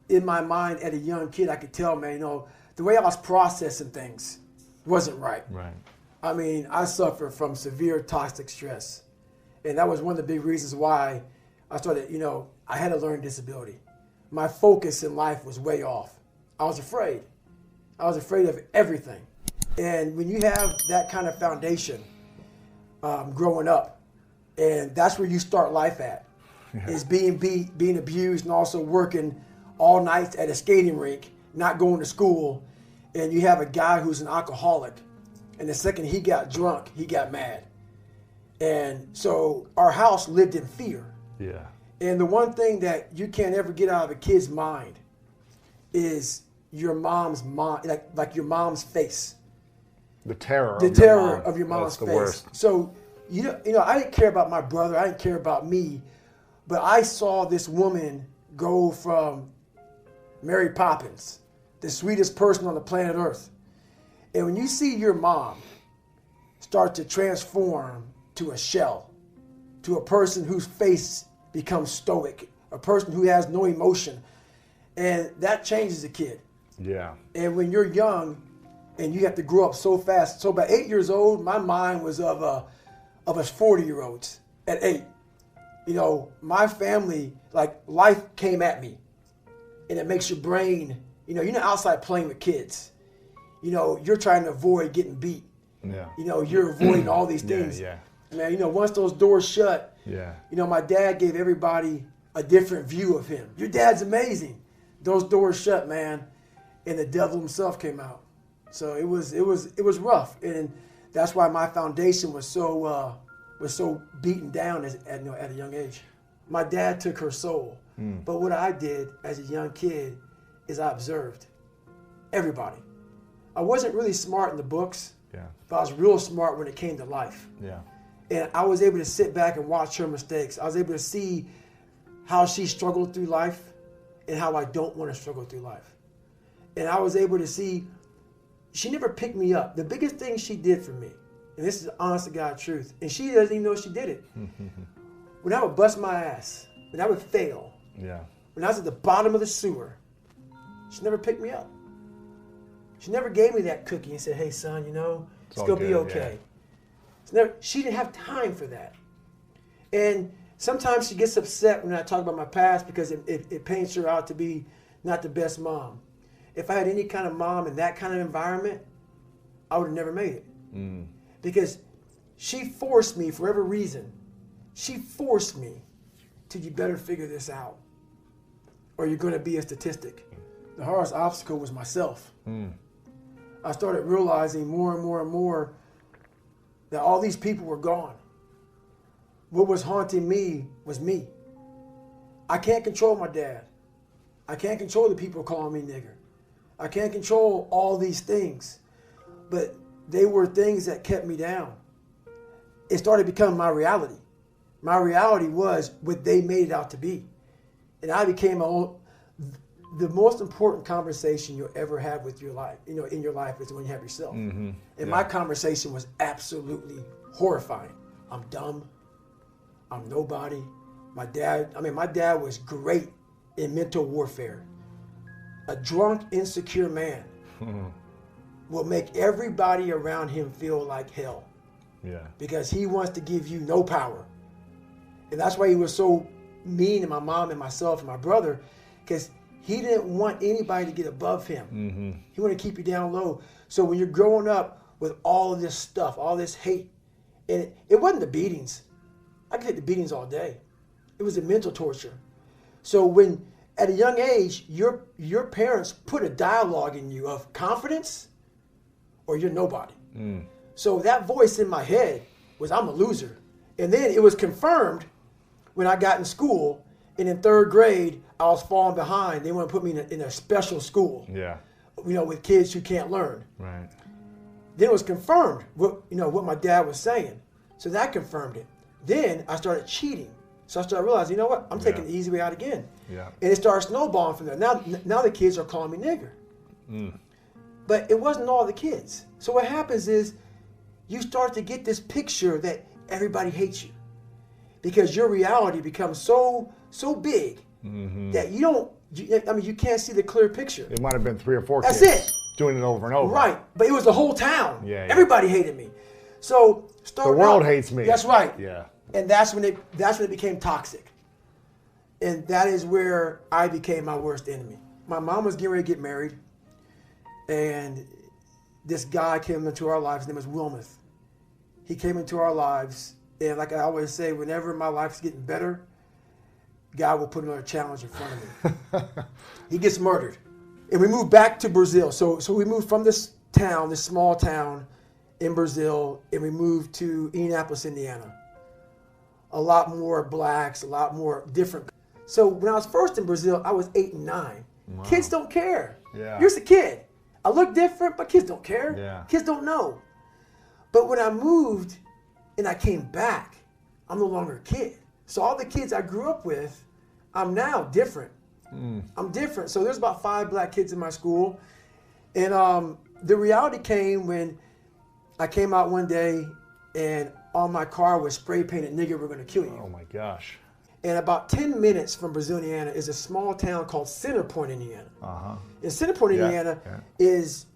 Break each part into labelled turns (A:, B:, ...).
A: in my mind at a young kid, I could tell, man, the way I was processing things wasn't right.
B: Right.
A: I mean, I suffered from severe toxic stress. And that was one of the big reasons why I started, I had a learning disability. My focus in life was way off. I was afraid. I was afraid of everything. And when you have that kind of foundation growing up, and that's where you start life at, is being abused and also working all nights at a skating rink, not going to school, and you have a guy who's an alcoholic, and the second he got drunk, he got mad. And so our house lived in fear.
B: Yeah.
A: And the one thing that you can't ever get out of a kid's mind is your mom's mind, like your mom's face.
B: The terror
A: of your mom's
B: That's the
A: face.
B: worst.
A: So, I didn't care about my brother. I didn't care about me. But I saw this woman go from Mary Poppins, the sweetest person on the planet Earth. And when you see your mom start to transform to a shell, to a person whose face becomes stoic, a person who has no emotion, and that changes a kid.
B: Yeah.
A: And when you're young and you have to grow up so fast, so by 8 years old, my mind was of us 40-year-olds at 8. My family, like life came at me, and it makes your brain, you're not outside playing with kids. You're trying to avoid getting beat.
B: Yeah.
A: You're avoiding all these things.
B: Yeah.
A: Man, once those doors shut,
B: Yeah.
A: My dad gave everybody a different view of him. Your dad's amazing. Those doors shut, man, and the devil himself came out. So it was rough, and that's why my foundation was so beaten down at a young age. My dad took her soul, but what I did as a young kid is I observed everybody. I wasn't really smart in the books, but I was real smart when it came to life.
B: Yeah.
A: And I was able to sit back and watch her mistakes. I was able to see how she struggled through life and how I don't want to struggle through life. And I was able to see she never picked me up. The biggest thing she did for me, and this is the honest to God truth, and she doesn't even know she did it. When I would bust my ass, when I would fail, when I was at the bottom of the sewer, she never picked me up. She never gave me that cookie and said, hey, son, it's going to be okay. Yeah. She didn't have time for that. And sometimes she gets upset when I talk about my past because it paints her out to be not the best mom. If I had any kind of mom in that kind of environment, I would have never made it. Because she forced me, for whatever reason, she forced me to, you better figure this out or you're going to be a statistic. The hardest obstacle was myself. I started realizing more and more and more that all these people were gone. What was haunting me was me. I can't control my dad. I can't control the people calling me nigger. I can't control all these things. But they were things that kept me down. It started becoming my reality. My reality was what they made it out to be. And I became the most important conversation you'll ever have with your life, in your life is when you have yourself. And my conversation was absolutely horrifying. I'm dumb. I'm nobody. My dad was great in mental warfare. A drunk, insecure man will make everybody around him feel like hell. Because he wants to give you no power. And that's why he was so mean to my mom and myself and my brother, because he didn't want anybody to get above him. He wanted to keep you down low. So when you're growing up with all of this stuff, all this hate, and it wasn't the beatings. I could take the beatings all day. It was the mental torture. So when, at a young age, your parents put a dialogue in you of confidence or you're nobody. So that voice in my head was, I'm a loser. And then it was confirmed when I got in school, and in third grade, I was falling behind. They want to put me in a special school, with kids who can't learn.
B: Right.
A: Then it was confirmed what my dad was saying. So that confirmed it. Then I started cheating. So I started realizing, I'm taking the easy way out again. And it started snowballing from there. Now the kids are calling me nigger. But it wasn't all the kids. So what happens is you start to get this picture that everybody hates you because your reality becomes so big that you don't you can't see the clear picture.
B: It might have been 3 or 4
A: That's
B: kids
A: it.
B: doing it over and over.
A: Right, but it was the whole town.
B: Yeah.
A: Everybody hated me. So
B: The world hates me.
A: That's right.
B: Yeah.
A: And that's when it became toxic. And that is where I became my worst enemy. My mom was getting ready to get married, and this guy came into our lives. His name was Wilmuth. He came into our lives, and like I always say, whenever my life's getting better, God will put another challenge in front of me. He gets murdered. And we moved back to Brazil. So we moved from this town, this small town in Brazil, and we moved to Indianapolis, Indiana. A lot more blacks, a lot more different. So when I was first in Brazil, I was 8 and 9.
B: Wow.
A: Kids don't care.
B: Yeah.
A: You're just a kid. I look different, but kids don't care.
B: Yeah.
A: Kids don't know. But when I moved and I came back, I'm no longer a kid. So all the kids I grew up with, I'm now different. I'm different. So there's about 5 black kids in my school. And the reality came when I came out one day and on my car was spray painted, "Nigger, we're going to kill you."
B: Oh my gosh.
A: And about 10 minutes from Brazil, Indiana is a small town called Center Point, Indiana.
B: Uh-huh.
A: And Center Point,
B: Yeah,
A: Indiana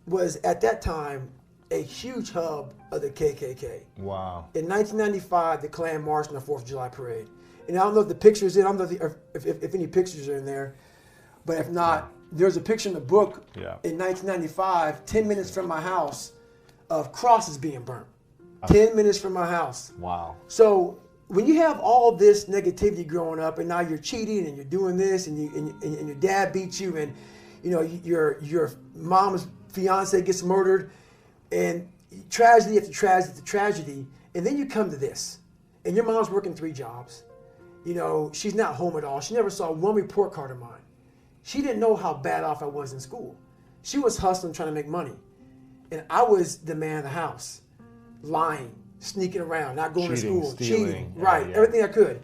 A: was at that time a huge hub of the KKK.
B: Wow.
A: In 1995, the Klan marched on the 4th of July parade. And I don't know if the picture's in, I don't know if any pictures are in there, but if not, there's a picture in the book in 1995, 10 minutes from my house, of crosses being burnt. 10 minutes from my house.
B: Wow.
A: So when you have all this negativity growing up, and now you're cheating and you're doing this, and your dad beats you, and you know your mom's fiance gets murdered, and tragedy after tragedy after tragedy, and then you come to this, and your mom's working 3 jobs. You know, she's not home at all. She never saw one report card of mine. She didn't know how bad off I was in school. She was hustling, trying to make money, and I was the man of the house, lying, sneaking around, not going to school, cheating, right, everything I could.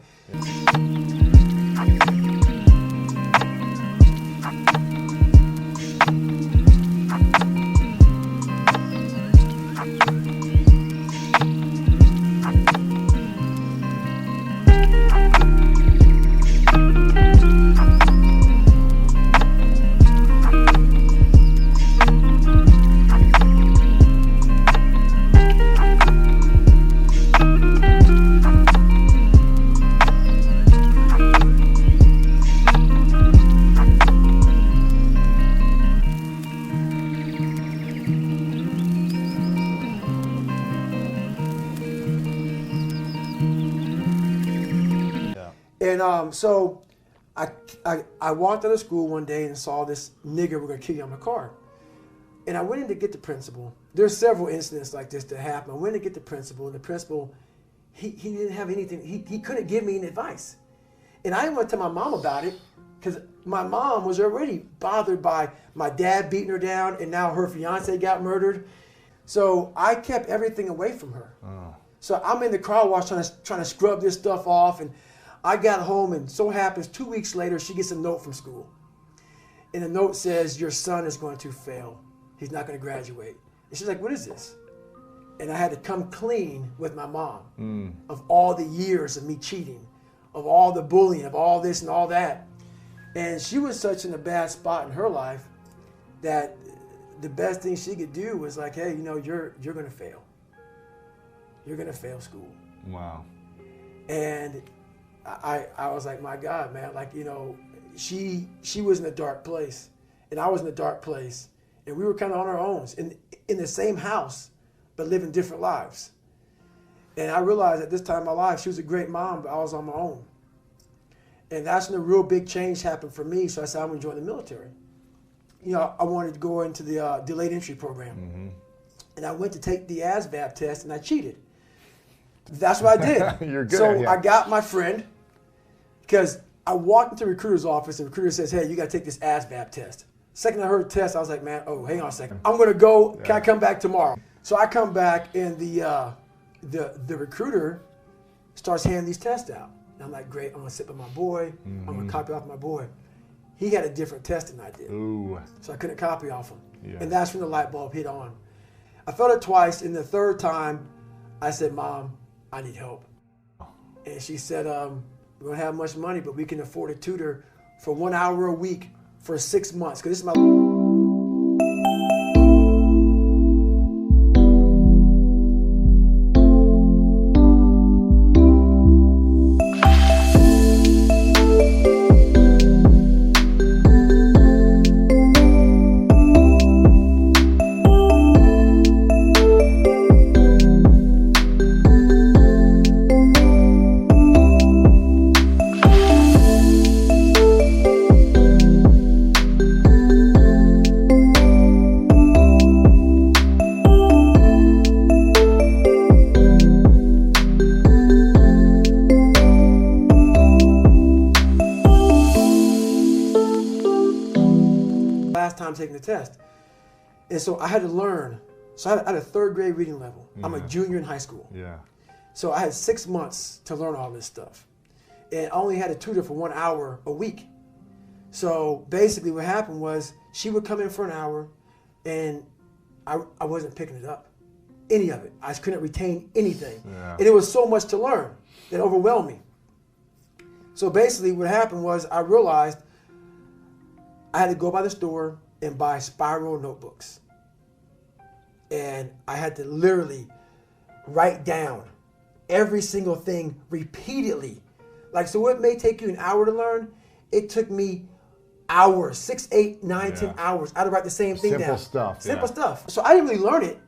A: And so I walked out of school one day and saw this "Nigger, we're gonna kill you" on my car. And I went in to get the principal. There's several incidents like this that happen. I went to get the principal, and the principal, he didn't have anything. He couldn't give me any advice. And I didn't want to tell my mom about it because my mom was already bothered by my dad beating her down, and now her fiance got murdered. So I kept everything away from her. Oh. So I'm in the car wash trying to scrub this stuff off, and I got home, and so happens 2 weeks later, she gets a note from school. And the note says, "Your son is going to fail. He's not going to graduate." And she's like, "What is this?" And I had to come clean with my mom of all the years of me cheating, of all the bullying, of all this and all that. And she was such in a bad spot in her life that the best thing she could do was like, "Hey, you know, you're going to fail. You're going to fail school."
B: Wow.
A: And I was like, my God, man, like, you know, she was in a dark place, and I was in a dark place, and we were kind of on our own in the same house, but living different lives. And I realized at this time in my life, she was a great mom, but I was on my own. And that's when a real big change happened for me. So I said, I'm going to join the military. You know, I wanted to go into the delayed entry program. Mm-hmm. And I went to take the ASVAB test, and I cheated. That's what I did.
B: You're good.
A: So I got my friend, because I walked into the recruiter's office, and the recruiter says, "Hey, you got to take this ASVAB test." Second I heard the test, I was like, "Man, oh, hang on a second. I'm going to go. Can I come back tomorrow?" So I come back, and the recruiter starts handing these tests out. And I'm like, "Great, I'm going to sit with my boy. I'm going to copy off my boy." He had a different test than I did.
B: Ooh.
A: So I couldn't copy off him.
B: Yeah.
A: And that's when the light bulb hit on. I felt it twice, and the third time, I said, "Mom, I need help." And she said, "We don't have much money, but we can afford a tutor for 1 hour a week for 6 months because this is my last time taking the test. And so I had to learn. So I had a third grade reading level. I'm a junior in high school.
B: Yeah.
A: So I had 6 months to learn all this stuff. And I only had a tutor for 1 hour a week. So basically what happened was she would come in for an hour and I wasn't picking it up. Any of it. I just couldn't retain anything.
B: Yeah.
A: And it was so much to learn that overwhelmed me. So basically what happened was I realized I had to go by the store and buy spiral notebooks. And I had to literally write down every single thing repeatedly. Like, so what may take you an hour to learn, it took me hours, 6, 8, 9, 10 hours. I had to write the same thing down. Simple stuff. So I didn't really learn it.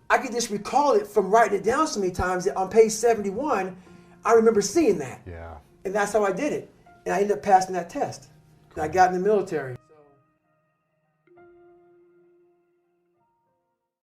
A: I could just recall it from writing it down so many times that on page 71, I remember seeing that.
B: Yeah.
A: And that's how I did it. And I ended up passing that test. And I got in the military.